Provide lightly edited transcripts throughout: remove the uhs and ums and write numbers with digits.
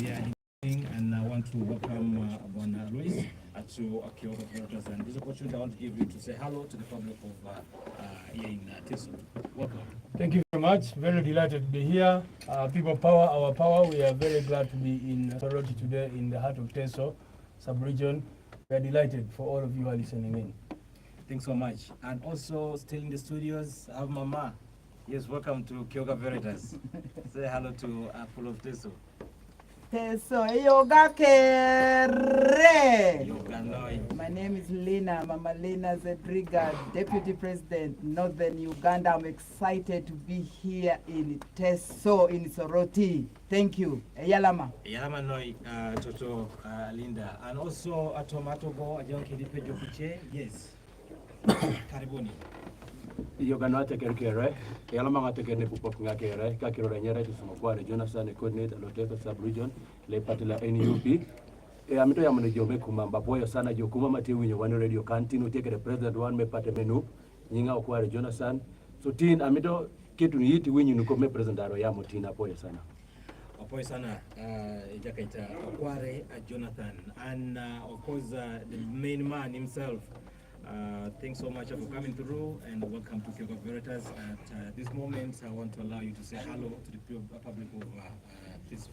we are in, and I want to welcome Bwana Luis to Kyoto Voters. And this opportunity, I want to give you to say hello to the public of here in iteso. Welcome. Thank you very much. Very delighted to be here. People power, our power. We are very glad to be in Soroti today in the heart of iteso sub-region. We are delighted for all of you who are listening in. Thanks so much. And also still in the studios, I have Mama. Yes, welcome to Kyoga Veritas. Say hello to full of iteso. Teso yoga kere. Yoga noi. My name is Lina, Mama Lina Zedriga, Deputy President, Northern Uganda. I'm excited to be here in Teso, in Soroti. Thank you. Yalama. Yalama noi, Toto Linda. And also a tomato go, a junkie dipejo kuche. Yes. Karibuni. Yogana tekerkere, yalama ngatekene pupok ngakere, kakiro nyere tusumokware Jonathan coordinator loteka sub-region le patela NUP. Amito ya mne jome kumamba boyo sana jokuma mati winyo wano radio canteen uteke the president one me pate menu nyinga okware Jonathan. So tin amito kitu ni yiti winyo nukome president aro ya mutina boyo sana. Poe sana jakaita okware Jonathan, and of course the main man himself. Thanks so much for coming through, and welcome to Kyoga Veritas. At this moment, I want to allow you to say hello to the public of iteso.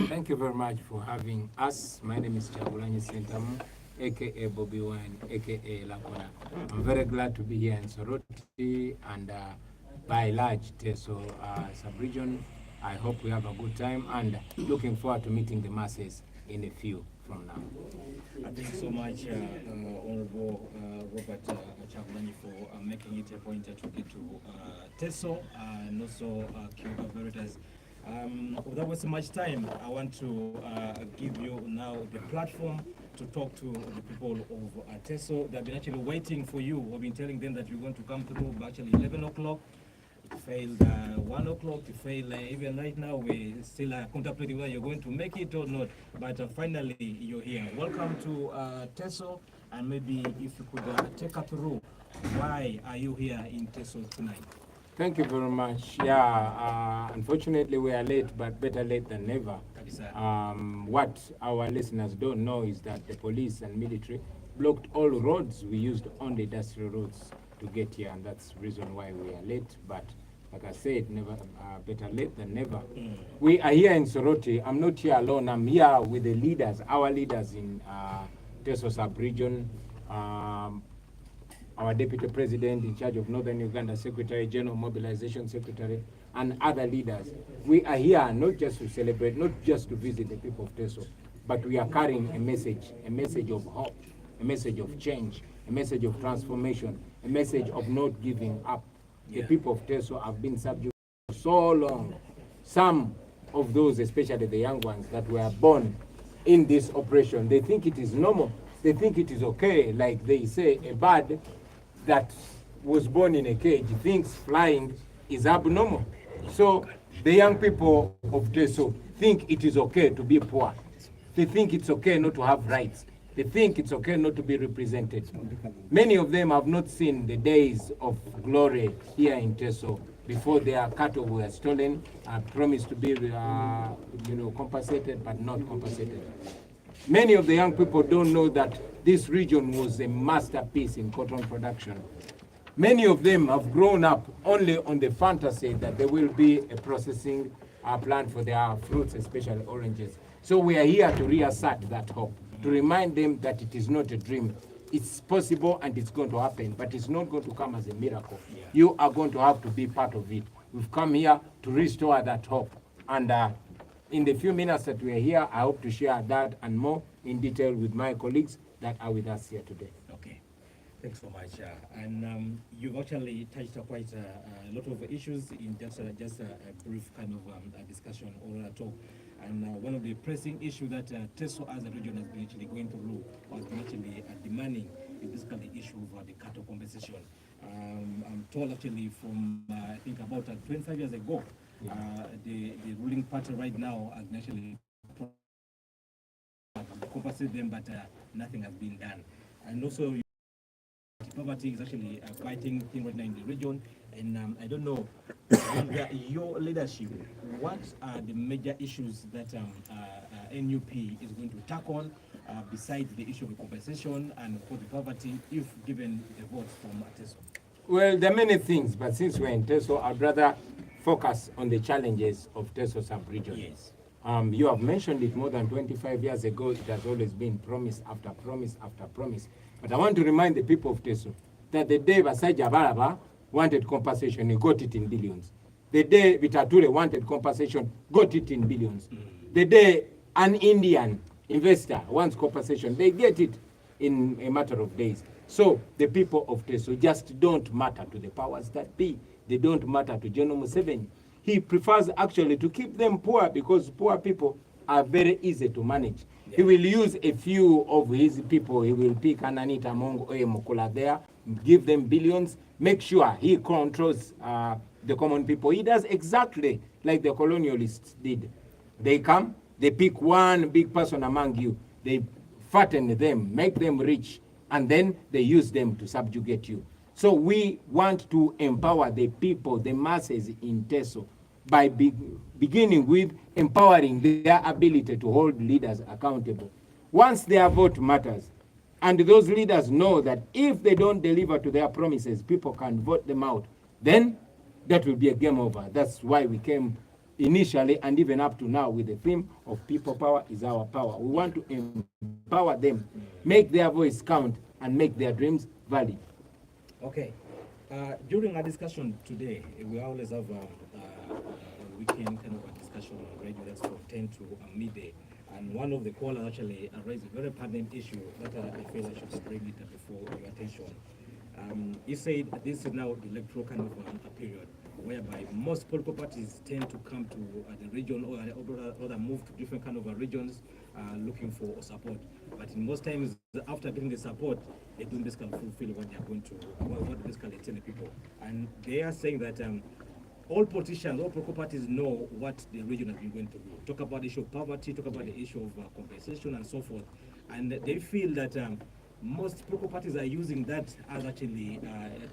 Thank you very much for having us. My name is Chagulanyi Sentamu, aka Bobi Wine, aka Lakona. I'm very glad to be here in Soroti and by large iteso sub-region. I hope we have a good time and looking forward to meeting the masses in a few from now. Thank you so much, Honorable Robert Chagulanyi, for making it a point to get to iteso and also Kyoga Veritas. Without wasting much time, I want to give you now the platform to talk to the people of iteso. They've been actually waiting for you. We've been telling them that you're going to come through by actually 11 o'clock. It failed 1 o'clock. It failed even right now. We still are contemplating whether you're going to make it or not. But finally, you're here. Welcome to iteso, and maybe if you could take us through why are you here in iteso tonight? Thank you very much. Yeah, unfortunately we are late, but better late than never. What our listeners don't know is that the police and military blocked all roads. We used only industrial roads to get here, and that's the reason why we are late. But like I said, never better late than never. We are here in Soroti. I'm not here alone. I'm here with the leaders, our leaders in iteso sub-region. Our Deputy President in charge of Northern Uganda, Secretary General, Mobilization Secretary, and other leaders. We are here not just to celebrate, not just to visit the people of iteso, but we are carrying a message of hope, a message of change, a message of transformation, a message of not giving up. The people of iteso have been subjugated for so long. Some of those, especially the young ones that were born in this operation, they think it is normal. They think it is okay. Like they say, a bird that was born in a cage thinks flying is abnormal. So the young people of iteso think it is okay to be poor. They think it's okay not to have rights. They think it's okay not to be represented. Many of them have not seen the days of glory here in iteso before their cattle were stolen, promised to be compensated, but not compensated. Many of the young people don't know that this region was a masterpiece in cotton production. Many of them have grown up only on the fantasy that there will be a processing plant for their fruits, especially oranges. So we are here to reassert that hope, to remind them that it is not a dream. It's possible and it's going to happen, but it's not going to come as a miracle. You are going to have to be part of it. We've come here to restore that hope. And in the few minutes that we are here, I hope to share that and more in detail with my colleagues that are with us here today. Okay, thanks so much. And you've actually touched quite a lot of issues in just a brief kind of discussion or a talk. And one of the pressing issues that iteso as a region has been actually going through was actually demanding is basically the issue of the cattle compensation. I'm told actually from I think about 25 years ago, the ruling party right now has actually compensate them, but nothing has been done. And also poverty is actually a fighting thing right now in the region. And I don't know, under your leadership, what are the major issues that NUP is going to tackle besides the issue of compensation and for the poverty, if given the votes from iteso? Well, there are many things, but since we're in iteso, I'd rather focus on the challenges of iteso sub-region. Yes. You have mentioned it more than 25 years ago. It has always been promise after promise after promise. But I want to remind the people of iteso that the day Basaja Baraba wanted compensation, he got it in billions. The day Vitature wanted compensation, got it in billions. The day an Indian investor wants compensation, they get it in a matter of days. So the people of iteso just don't matter to the powers that be. They don't matter to General Museveni. He prefers actually to keep them poor because poor people are very easy to manage. Yeah. He will use a few of his people. He will pick Ananita Mongo Oye Mukula there, give them billions, make sure he controls the common people. He does exactly like the colonialists did. They come, they pick one big person among you, they fatten them, make them rich, and then they use them to subjugate you. So we want to empower the people, the masses in iteso, by beginning with empowering their ability to hold leaders accountable. Once their vote matters, and those leaders know that if they don't deliver to their promises, people can vote them out, then that will be a game over. That's why we came initially and even up to now with the theme of people power is our power. We want to empower them, make their voice count, and make their dreams valid. Okay. During our discussion today, we always have a weekend kind of a discussion on radio that's from 10 to midday. And one of the callers actually raised a very pertinent issue that I feel I should bring it before your attention. He said this is now the electoral kind of a period whereby most political parties tend to come to the region or move to different kind of regions looking for support. But in most times, after getting the support, they don't basically fulfill what they are going to, what basically tell the people. And they are saying that all politicians, all political parties know what the region has been going to do. Talk about the issue of poverty, talk about the issue of compensation and so forth. And they feel that most political parties are using that as actually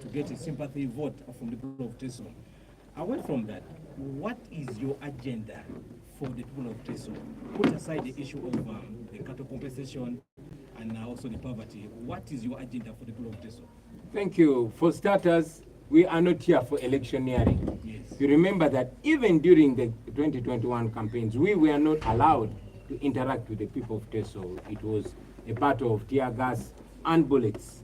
to get a sympathy vote from the people of iteso. Away from that, what is your agenda for the people of iteso? Put aside the issue of the cattle compensation and also the poverty. What is your agenda for the people of iteso? Thank you. For starters, we are not here for electioneering. Yes. You remember that even during the 2021 campaigns, we were not allowed to interact with the people of iteso. It was a battle of tear gas and bullets.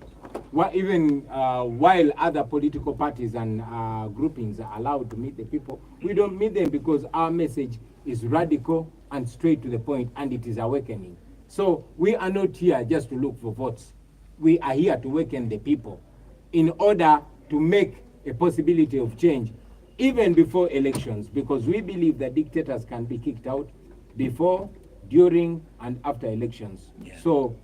Even while other political parties and groupings are allowed to meet the people, we don't meet them because our message is radical and straight to the point, and it is awakening. So we are not here just to look for votes. We are here to awaken the people in order to make a possibility of change even before elections, because we believe that dictators can be kicked out before, during, and after elections. Yeah. So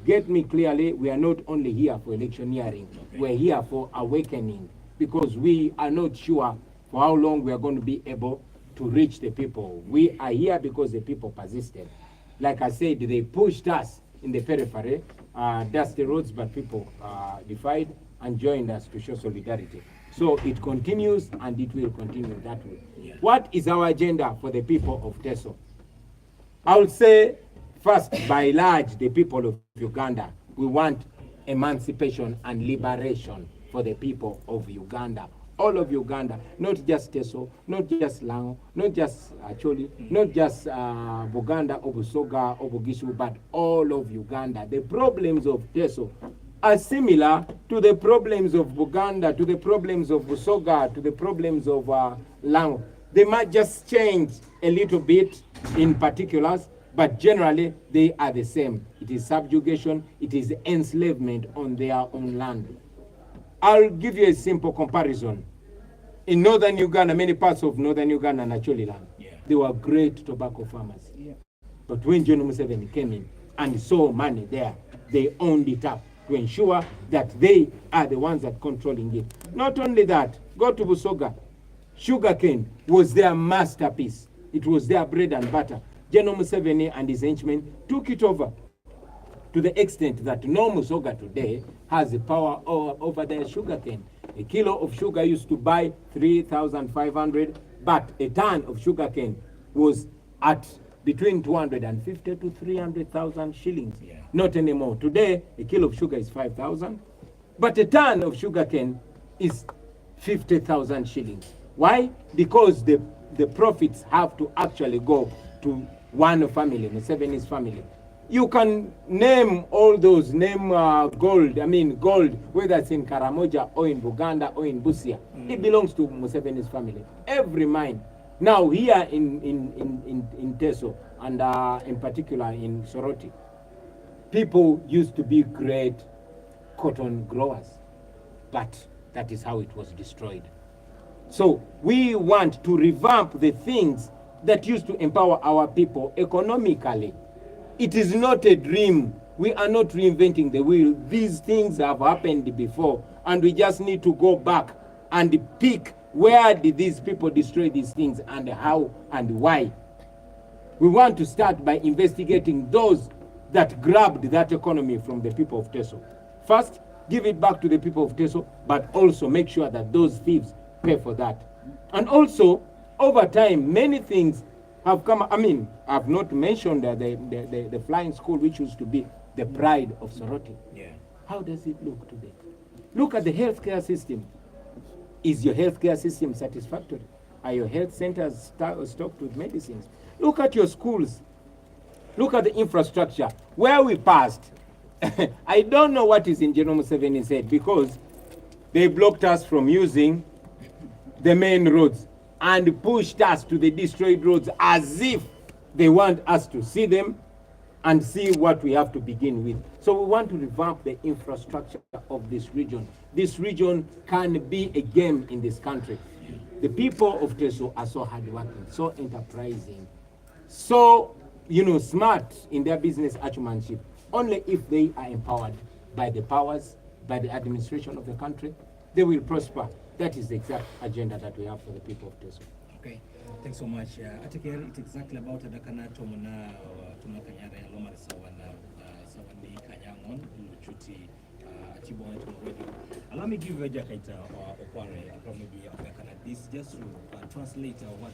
get me clearly, we are not only here for electioneering, we're here for awakening, because we are not sure for how long we are going to be able to reach the people. We are here because the people persisted. Like I said, they pushed us in the periphery, dusty roads, but people defied and joined us to show solidarity. So it continues and it will continue that way. Yeah. What is our agenda for the people of iteso? I would say, first, by large, the people of Uganda, we want emancipation and liberation for the people of Uganda. All of Uganda, not just iteso, not just Lango, not just Acholi, not just Buganda, Obusoga, Obugishu, but all of Uganda. The problems of iteso are similar to the problems of Buganda, to the problems of Busoga, to the problems of Lango. They might just change a little bit in particulars, but generally they are the same. It is subjugation, it is enslavement on their own land. I'll give you a simple comparison. In northern Uganda, many parts of northern Uganda and Acholi land, they were great tobacco farmers. Yeah. But when General Museveni came in and saw money there, they owned it up to ensure that they are the ones that controlling it. Not only that, go to Busoga. Sugarcane was their masterpiece. It was their bread and butter. General Museveni and his henchmen took it over. to the extent that no Musoga today has the power over their sugarcane. A kilo of sugar used to buy 3,500, but a ton of sugarcane was at between 250 to 300,000 shillings. Yeah. Not anymore. Today, a kilo of sugar is 5,000, but a ton of sugarcane is 50,000 shillings. Why? Because the profits have to actually go to one family, the Museveni's family. You can name all those, gold, whether it's in Karamoja or in Buganda or in Busia. It belongs to Museveni's family. Every mine. Now here in Teso, and in particular in Soroti, people used to be great cotton growers, but that is how it was destroyed. So we want to revamp the things that used to empower our people economically. It is not a dream. We are not reinventing the wheel. These things have happened before, and we just need to go back and pick where did these people destroy these things and how and why. We want to start by investigating those that grabbed that economy from the people of Teso. First, give it back to the people of Teso, but also make sure that those thieves pay for that. And also, over time, many things have come. I've not mentioned the flying school, which used to be the pride of Soroti. Yeah. How does it look today? Look at the healthcare system. Is your healthcare system satisfactory? Are your health centers stocked with medicines? Look at your schools. Look at the infrastructure. Where we passed, I don't know what is in General Museveni's head, because they blocked us from using the main roads and pushed us to the destroyed roads as if they want us to see them and see what we have to begin with. So we want to revamp the infrastructure of this region. This region can be a game in this country. The people of Teso are so hardworking, so enterprising, so smart in their business acumenship. Only if they are empowered by the powers, by the administration of the country, they will prosper. That is the exact agenda that we have for the people of Teso. Okay, thanks so much. I think it's exactly about the Dakana Tomuna Tumakanyara Lomar Sawani Kanyangon, Luchuti, Atibo Radio. Allow me give Veja Kaita or Okware, probably this just to translate what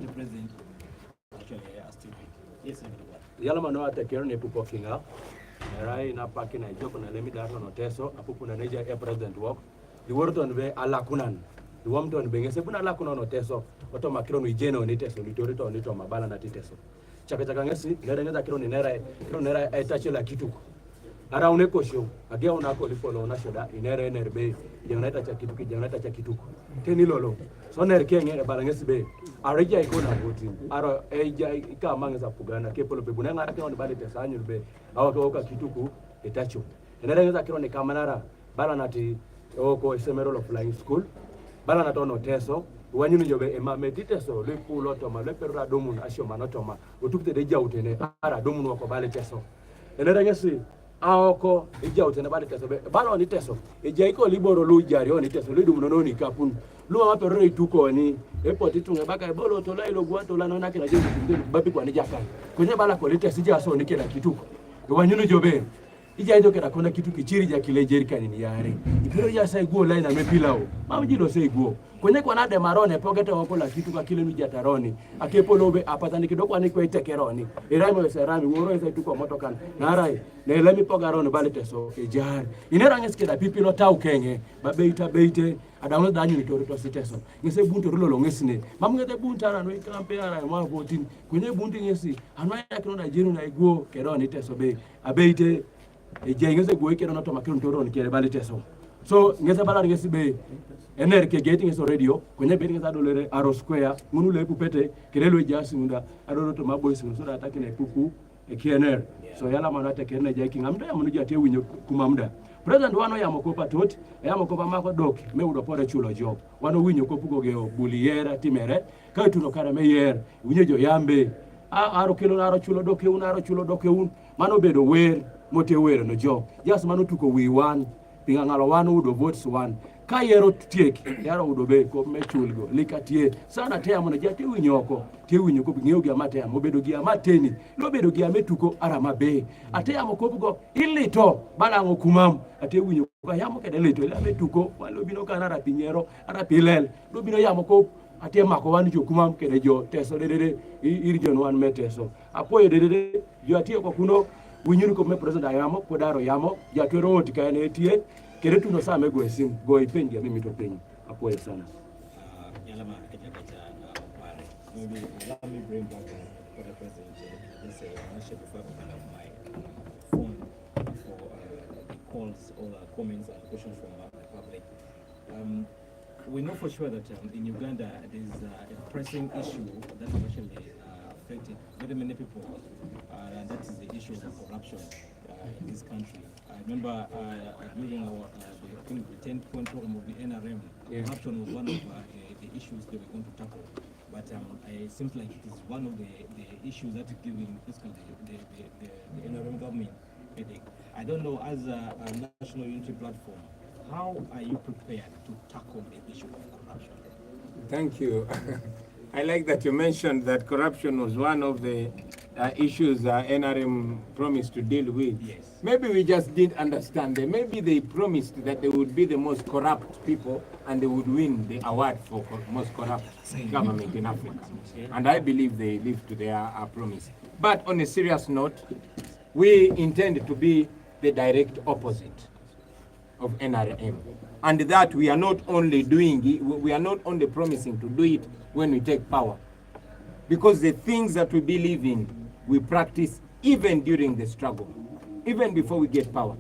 the president actually asked you. Yes, everyone. Yalama no atakero ne pupokinga. Rai na paki na joko na lemi darno no Teso, apupu na neja president walk. The word on be alakunan. The woman on being a sepuna lacunan no Teso, oto macron we geno ni Teso, litorito on ito mabala na Teso. Chapetangasi, Neranga Kron nera etachela kituku. Around Ekosho, again on Akoli follow Nashoda, in Nerbe, Janata Chakituki, Janata Chakituku. Tenilolo, so Ner King and Balangas Bay, Araja Ikona voting, Ara Eja Mangas Pugana, capable of Bunanga on the Badi Tesanul Bay, our Oka Kituku, Etacho. And then I on the Camanara, Balanati, Oko, Semerol of Flying School, Balanatono Teso. When you be a mediteso, le pulotoma, le perra domun, ashomanotoma, who took the jautene, ara domun of Baliteso. And then I see Aoko, a jout and about Teso, Balon Teso, a Jaco Liboro Lujari on Teso, Lidum Capun, Lua Perre Tuconi, a potitum, a baka bolo to Lilo Guatolano Naka, Babiquan Japan. Kunabala Politas Jaso Nikela Kituk. When you know Jobe. Ija kera kona kitu kichiri ya kile jerika ni yare. Ikiro ya sai guo line na mepilao. Mamu jilo sai guo. Kwenye kwa nade marone pokete wakola kitu kwa kile nuja taroni. Akepo lobe apatani kidogo ani kwa itekeroni. Irame wese rami woro wese tuko motokan. Narai na elemi poga roni bali Teso ejar. Inera ngeskeda pipi no tau kenge. Babeita beite adamu danyu ni torito si Teso. Ngese buntu rulo ngesine. Mamu ngete bunta na no ikampe ara mwa votin. Kwenye bunti ngesi anwa ya kino na jiru na iguo keroni Teso be. Abeite ngeze goike no to makiro ntoro ni kere bali Teso. So ngeze bala ngesi be ener ke getting so radio kwenye beti ngeza dolere aro square ngunu le pupete kirelo jasi munda aro to maboy so da ataki na puku e kiener. So yala manata kene jaki ngamda ya munuja te winyo kumamda. President wano ya mokopa tot ya mokopa mako dok me udo pore chulo job. Wano winyo kopugo geo buliera timere ka tuno kara me yer winyo jo yambe aro kilo na aro chulo doke un aro chulo doke un mano bedo wer mote wer no job. Just mano tuko we one pinga ngalo wano udo votes one ka yero tiek yaro udobe ko mechulgo likatie sana tea mona jate winyoko tie winyo ko ngeo gi amate amo bedo gi amateni lo bedo gi ametuko arama be ate amo ko go ilito balango kumam ate winyo ko yamo kede lito ile ametuko walo bino kana rapinyero ara pilel lo bino yamo ko ate mako wan jo kumam kede jo teso dede irjon wan meteso apoyo dede jo atie ko kuno winyuru ko me president yamo ko daro yamo jatero oti kane tie kere tuno saa mego esim go ipenja mimi to penyi apoye sana Yalama kacha pare maybe let me bring back for the president this I before open up my phone for the calls or comments and questions from the public. We know for sure that in Uganda there is a pressing issue that actually affected very many people, and that is the issue of corruption in this country. I remember during our the 10-point program of the NRM, corruption was one of the issues they were going to tackle. But it seems like it is one of the issues that is giving basically the NRM government headache. I don't know, as a national unity platform, how are you prepared to tackle the issue of corruption? Thank you. I like that you mentioned that corruption was one of the issues NRM promised to deal with. Yes. Maybe we just didn't understand them. Maybe they promised that they would be the most corrupt people and they would win the award for most corrupt government in Africa. And I believe they lived to their promise. But on a serious note, we intend to be the direct opposite of NRM. And that we are not only doing it, we are not only promising to do it when we take power. Because the things that we believe in, we practice even during the struggle, even before we get power.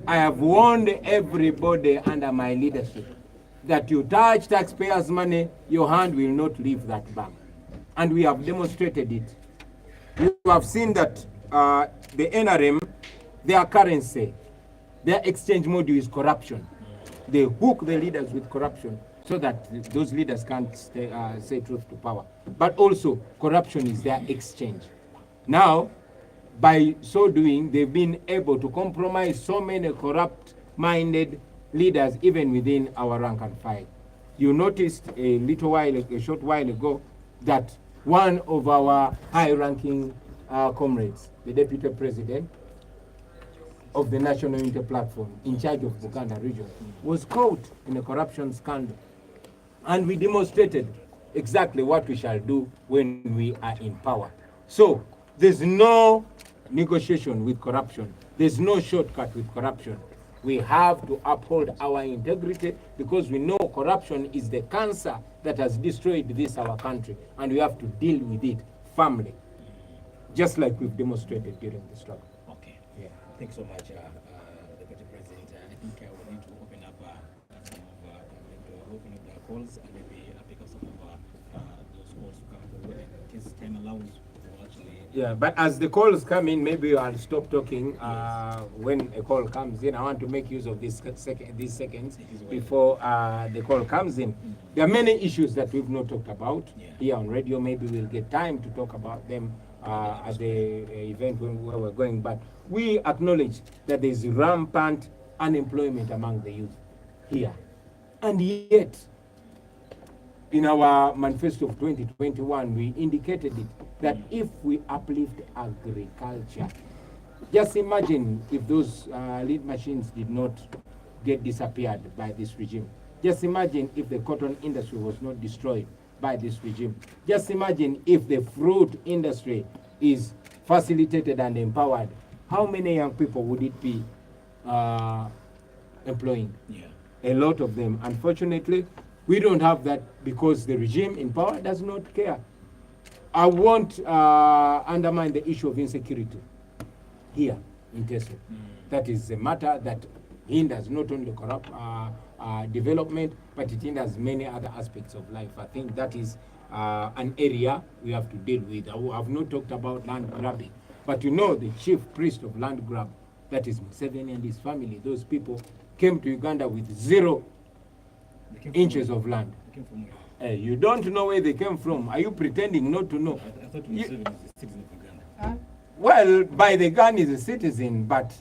I have warned everybody under my leadership that you touch taxpayers' money, your hand will not leave that bag. And we have demonstrated it. You have seen that the NRM, their currency, their exchange module is corruption. They hook the leaders with corruption so that those leaders can't say truth to power. But also, corruption is their exchange. Now, by so doing, they've been able to compromise so many corrupt-minded leaders even within our rank and file. You noticed a short while ago, that one of our high-ranking comrades, the Deputy President of the National Unity Platform in charge of Buganda region, was caught in a corruption scandal. And we demonstrated exactly what we shall do when we are in power. So there's no negotiation with corruption. There's no shortcut with corruption. We have to uphold our integrity because we know corruption is the cancer that has destroyed this our country, and we have to deal with it firmly, just like we've demonstrated during the struggle. Okay. Yeah. Thanks so much, Deputy President. I think we need to open up some of open up the calls and maybe pick up some of those calls to come forward in case time allows. Yeah, but as the calls come in, maybe I'll stop talking when a call comes in. I want to make use of these seconds before the call comes in. There are many issues that we've not talked about here on radio. Maybe we'll get time to talk about them at the event where we're going. But we acknowledge that there's rampant unemployment among the youth here. And yet, in our manifesto of 2021, we indicated it, that if we uplift agriculture, just imagine if those lead machines did not get disappeared by this regime. Just imagine if the cotton industry was not destroyed by this regime. Just imagine if the fruit industry is facilitated and empowered. How many young people would it be employing? Yeah. A lot of them. Unfortunately, we don't have that because the regime in power does not care. I won't undermine the issue of insecurity here in Teso. That is a matter that hinders not only corrupt development, but it hinders many other aspects of life. I think that is an area we have to deal with. I have not talked about land grabbing, but you know the chief priest of land grab, that is Museveni and his family. Those people came to Uganda with 0 inches of land. You don't know where they came from. Are you pretending not to know? I thought Museveni is a citizen of Uganda. Well, by the gun is a citizen, but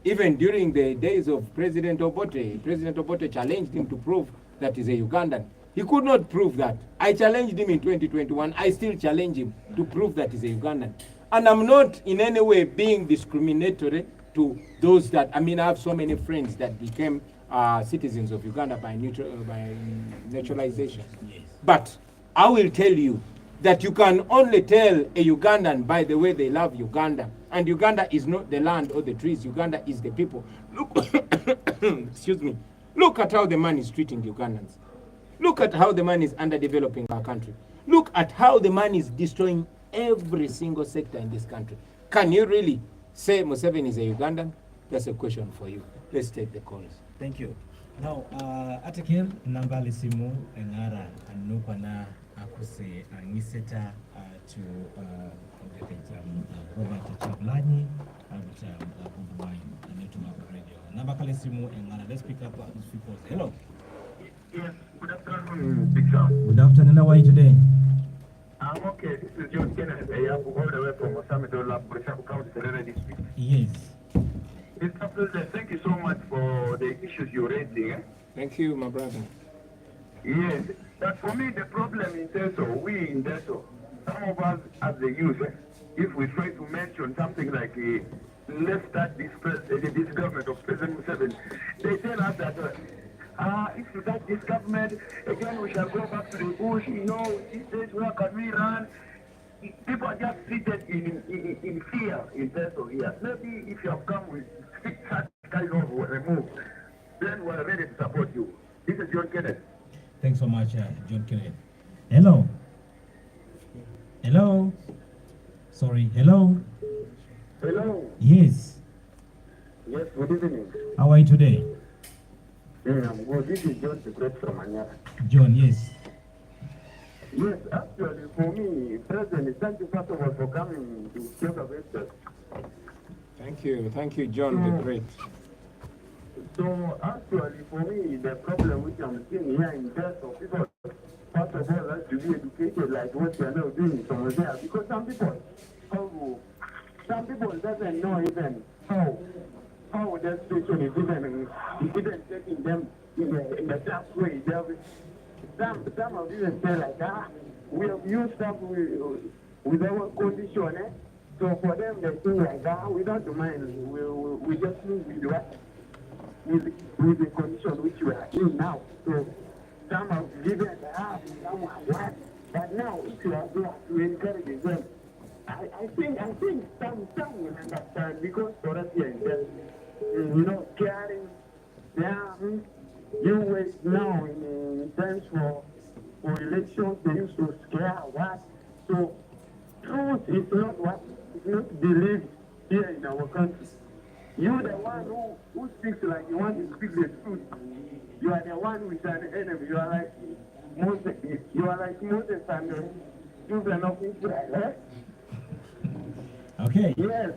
Even during the days of President Obote challenged him to prove that he's a Ugandan. He could not prove that. I challenged him in 2021. I still challenge him to prove that he's a Ugandan. And I'm not in any way being discriminatory to those that, I mean, I have so many friends that became citizens of Uganda by naturalization. Yes. But I will tell you that you can only tell a Ugandan by the way they love Uganda. And Uganda is not the land or the trees. Uganda is the people. Look, excuse me. Look at how the man is treating the Ugandans. Look at how the man is underdeveloping our country. Look at how the man is destroying every single sector in this country. Can you really say Museveni is a Ugandan? That's a question for you. Let's take the calls. Thank you. Now, article nambali simu engara anukwana akuse angiseta to Robert Chagulanyi and Bobi Wine anetuma radio. Namba kale simu engara. Let's pick up these people. Hello. Yes, good afternoon, Big Sam. Good afternoon. How are you today? I'm okay. This is John Kenneth. I am all the way from Osamidola, Burishaku County, Serere District. Yes. Mr. President, thank you so much for the issues you're raising. Thank you, my brother. Yes, but for me, the problem in Teso, we in Teso, some of us as the youth, if we try to mention something like, let's start this government of President Museveni, they tell us that, if you start this government, again we shall go back to the bush, these days where can we run? People are just seated in fear in Teso here. Maybe if you have come with such kind of remove, then we're ready to support you. This is John Kenneth. Thanks so much, John Kenneth. Hello. Hello. Sorry. Hello. Hello. Yes. Yes, good evening. How are you today? I'm good. This is John the Great from Anyara. John, yes. Yes, actually, for me, President, thank you first of all for coming to talk about us. Thank you, John the Great. So, actually, for me, the problem which I'm seeing here in terms of people, first of all, have to be educated like what we are now doing from there. Because some people doesn't know even how the situation is even taking them in the tough way. Some of them say like, we have used stuff with our condition, eh? So for them, they think like, we don't mind. We just live with what? With the condition which we are in now. So some have given half, some have what. But now, if you are there to encourage them, I think some will understand because for us here in them, caring, you wait now in terms for elections, they used to scare what. So truth is not what is not believed here in our country. You're the one who speaks like you want to speak the truth. You are the one who is an enemy. You are like Moses. You are like Moses and the children of Israel. Okay. Yes.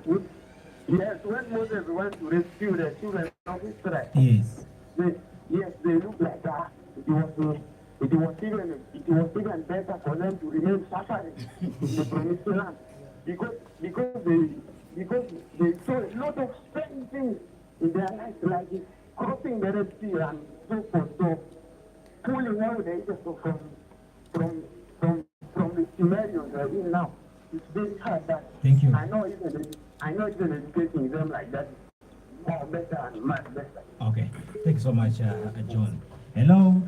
When Moses went to rescue the children of Israel. Yes. They look like that. It was even better for them to remain suffering in the promised land because they saw a lot of strange things in their lives, like crossing the Red Sea and so forth. So pulling out the iteso from the scenarios they're in now, it's very hard. That Thank you. I know even educating them like that more better and much better. Okay. Thank you so much, John. Hello.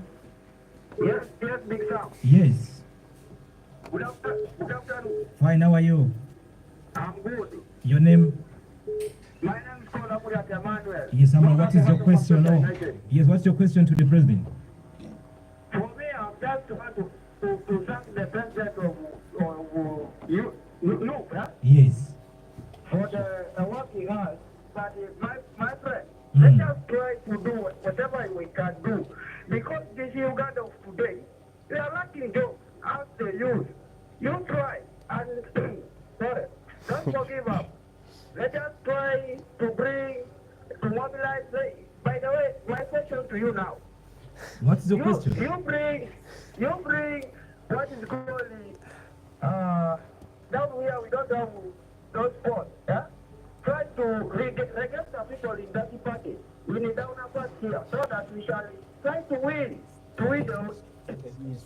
Yes, Big Sam. Yes. Good afternoon. Fine. How are you? I'm good. Your name? My name is Kolapuriat Emmanuel. Yes, Samuel. What is your question? Oh, yes. What's your question to the president? For me, I'm just want to thank the president of you, yeah? Yes. For the work he has. But my friend, let us try to do whatever we can do. Because this Uganda of today, they are lacking jobs as the youth. You try and sorry, don't forgive up. Let us try to mobilize. By the way, my question to you now. What's your question? You bring what is called down here we don't have those sports, yeah? Try to regain the people in that party. We need down part here so that we shall try to win them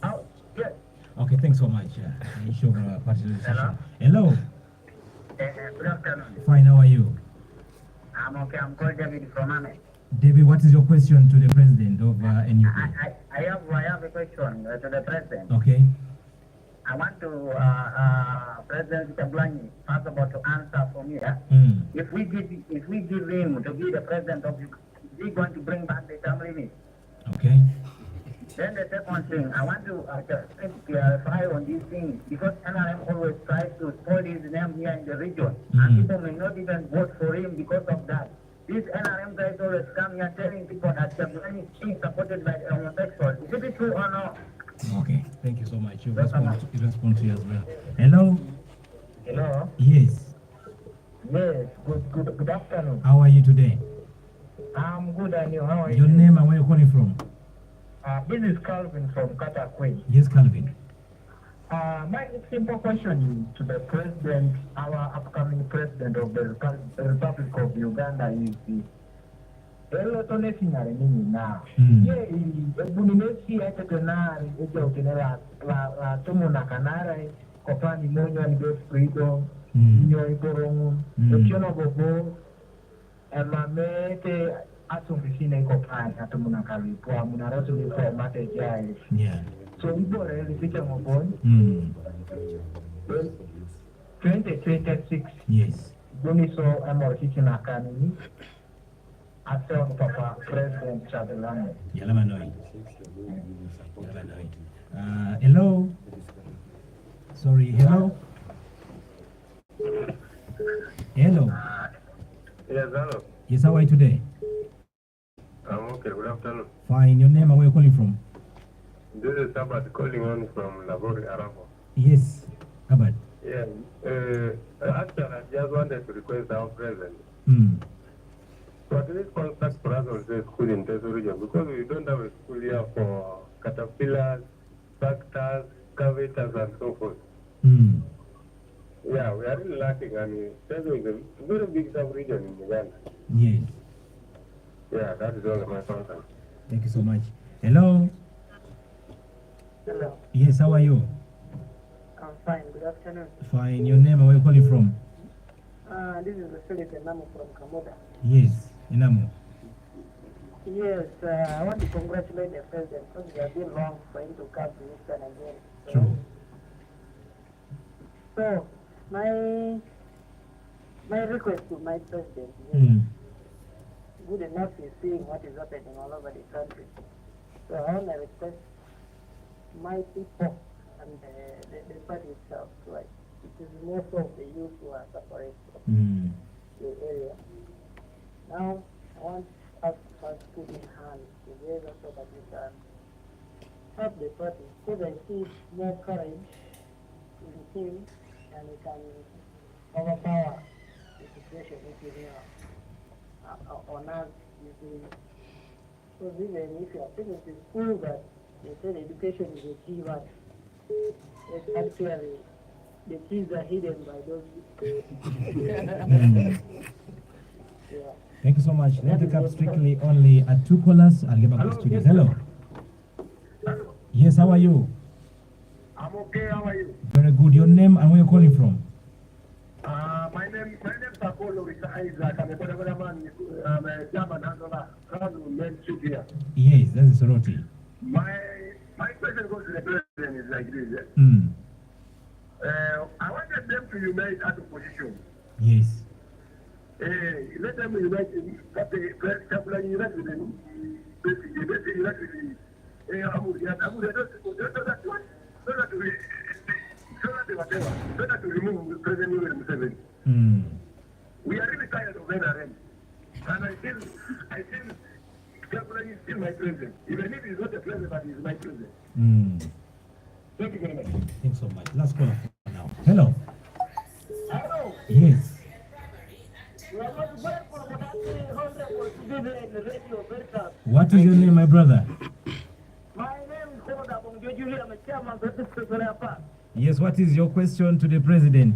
out. Yes. Okay, thanks so much. Issue of participation. Hello. Good afternoon. Fine, how are you? I'm okay. I'm called David from Ame. David, what is your question to the president of NUP? I have a question to the president. Okay. I want to President Tablani first of all to answer for me. If we give him to be the president of Uganda, is he going to bring back the term limit? Okay. Then the second thing, I want to clarify on these things because NRM always tries to spoil his name here in the region, and people may not even vote for him because of that. These NRM guys always come here telling people that Tablani is being supported by the homosexuals. Is it true or not? Okay, thank you so much. You respond to you as well. Hello? Hello? Yes. Yes, good afternoon. How are you today? I'm good, and you? How are you? Your name and where you calling from? This is Calvin from Katakwe. Yes, Calvin. My simple question to the president, our upcoming president of the Republic of Uganda is now. Kopani monyo ni be freedom, nyo iborongo, okyono bobo, mamete atumbisine kopani atumuna kalipwa, munarotu ni mate jai. Yeah. So ibore lificha mobon. 2026. Yes. Duniso amorkichi na kanini. Asel papa president Chadelane. Yalamanoi. Hello. Sorry, hello? Hello? Yes, hello. Yes, how are you today? I'm okay, good afternoon. Fine, your name and where you calling from? This is Sabat calling on from Labori Arabo. Yes, Abad. Yeah, actually, I just wanted to request our president. So at least contact for us on the school in Teso region because we don't have a school here for caterpillars, tractors, cavators, and so forth. Yeah, we are really lacking, and Teso is a very big sub-region in Uganda. Yes. Yeah, that is all my concern. Thank you so much. Hello? Hello. Yes, how are you? I'm fine. Good afternoon. Fine, your name and where you calling from? This is Philip Enamo from Kamoda. Yes, Inamo. Yes, I want to congratulate the president because we have been long for him to come to Eastern again. True. So, my request to my president is good enough in seeing what is happening all over the country. So I want to request my people and the party itself, like it is most of the youth who are suffering from the area. Now I want us to put in hands together so that we can help the party, because I see more courage in him and we can overpower the situation which is here on us. Because even if you are thinking to school that they said education is a key word, it's actually the keys are hidden by those yeah. Thank you so much. Let me come strictly only at 2 callers. I'll get back to the studio. Hello. Hello. Yes, how are you? I'm okay, how are you? Very good. Your name and where you're calling from? My name is Apollo Isaac. I'm a man. I'm a German handler. Here. Yes, that's a Soroti. My question goes to the president is like this. I wanted them to unite as opposition. Yes. Let them unite unite with them. To remove President Museveni. We are really tired of NRM. And I feel Gabriel is still my president. Even if he's not the president, but he's my president. Thank you very much. Thanks so much. Last caller for now. Hello. Hello. Yes. What is your name, my brother? My name is Koda Bongojuli. I'm a chairman of the Secretary. Yes, what is your question to the president?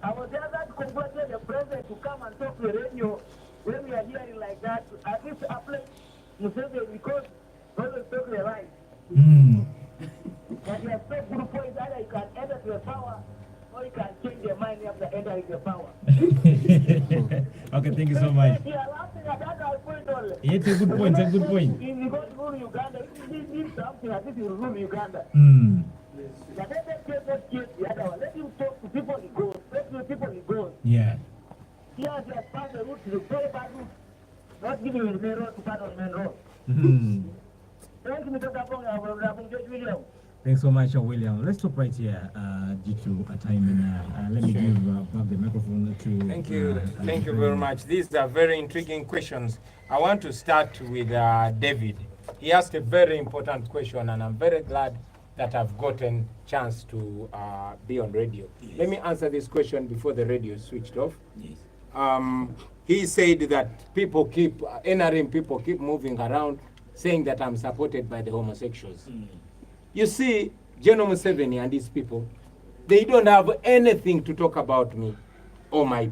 I was just to congratulate the president to come and talk to the radio when we are hearing like that, at least apply Museveni because always talk the right. Mm. And you have so good points either you can enter to the power or you can change your mind after entering the power. Okay, thank you so much. Yeah, last thing about our point only. It's a good point, it's a good point. If you go to rule Uganda, if you need something, at least you rule Uganda. Mm. But let them get the other one. Let him talk to people he goes. Talk to the people he goes. Yeah. He has to find the route to the very bad route. Not giving him the main road to find on the main road. Mm. Thank you, Mr. Kapong, Judge William. Thanks so much, William. Let's stop right here due to time. And let me give back the microphone to. Thank you. Thank you very much. These are very intriguing questions. I want to start with David. He asked a very important question, and I'm very glad that I've gotten chance to be on radio. Yes. Let me answer this question before the radio is switched off. Yes. He said that people keep, NRM people keep moving around saying that I'm supported by the homosexuals. Mm. You see, General Museveni and these people, they don't have anything to talk about me or my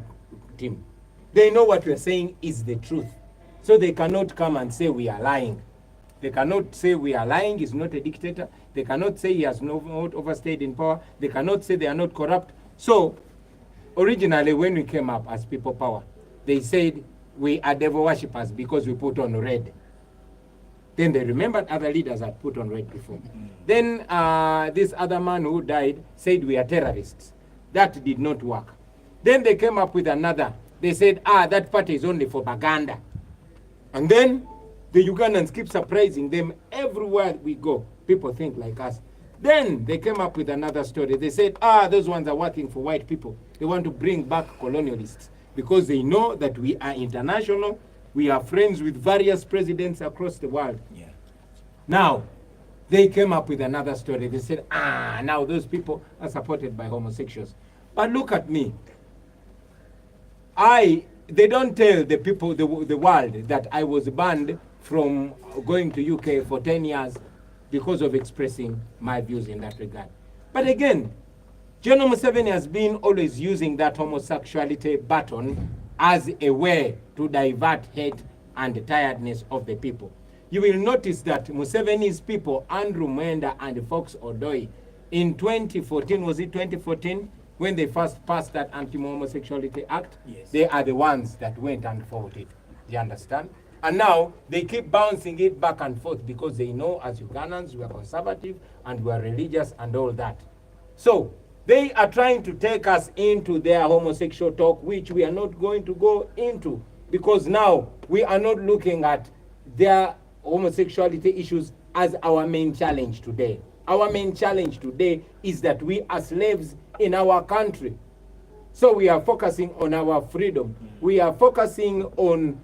team. They know what we're saying is the truth. So they cannot come and say we are lying. They cannot say we are lying, he's not a dictator. They cannot say he has not overstayed in power. They cannot say they are not corrupt. So, originally when we came up as people power, they said we are devil worshippers because we put on red. Then they remembered other leaders had put on red before. Then this other man who died said we are terrorists. That did not work. Then they came up with another. They said, that party is only for Baganda. And then the Ugandans keep surprising them everywhere we go. People think like us. Then they came up with another story. They said, those ones are working for white people. They want to bring back colonialists because they know that we are international. We are friends with various presidents across the world. Yeah. Now, they came up with another story. They said, now those people are supported by homosexuals. But look at me. They don't tell the people, the world, that I was banned from going to UK for 10 years because of expressing my views in that regard. But again, General Museveni has been always using that homosexuality button as a way to divert hate and tiredness of the people. You will notice that Museveni's people, Andrew Mwenda and Fox Odoi, in 2014, was it 2014, when they first passed that Anti-Homosexuality Act? Yes. They are the ones that went and fought it. Do you understand? And now they keep bouncing it back and forth because they know as Ugandans we are conservative and we are religious and all that. So they are trying to take us into their homosexual talk, which we are not going to go into, because now we are not looking at their homosexuality issues as our main challenge today. Our main challenge today is that we are slaves in our country. So we are focusing on our freedom. We are focusing on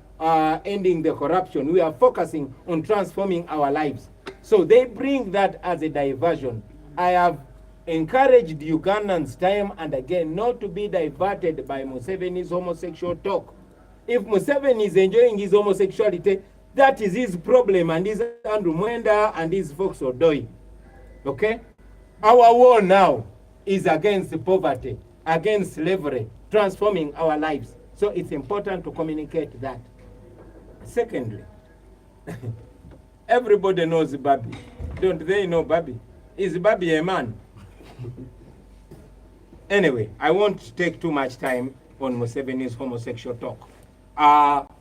ending the corruption. We are focusing on transforming our lives. So they bring that as a diversion. I have encouraged Ugandans time and again not to be diverted by Museveni's homosexual talk. If Museveni is enjoying his homosexuality, that is his problem, and his Andrew Mwenda and his Fox Odoi. Okay? Our war now is against poverty, against slavery, transforming our lives. So it's important to communicate that. Secondly, everybody knows Bobi. Don't they know Bobi? Is Bobi a man? Anyway, I won't take too much time on Museveni's homosexual talk.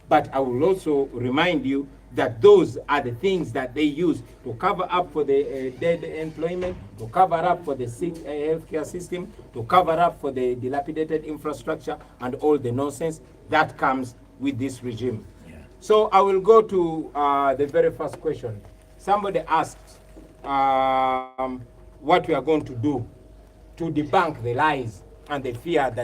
But I will also remind you that those are the things that they use to cover up for the dead employment, to cover up for the sick healthcare system, to cover up for the dilapidated infrastructure and all the nonsense that comes with this regime. Yeah. So I will go to the very first question. Somebody asked what we are going to do to debunk the lies and the fear that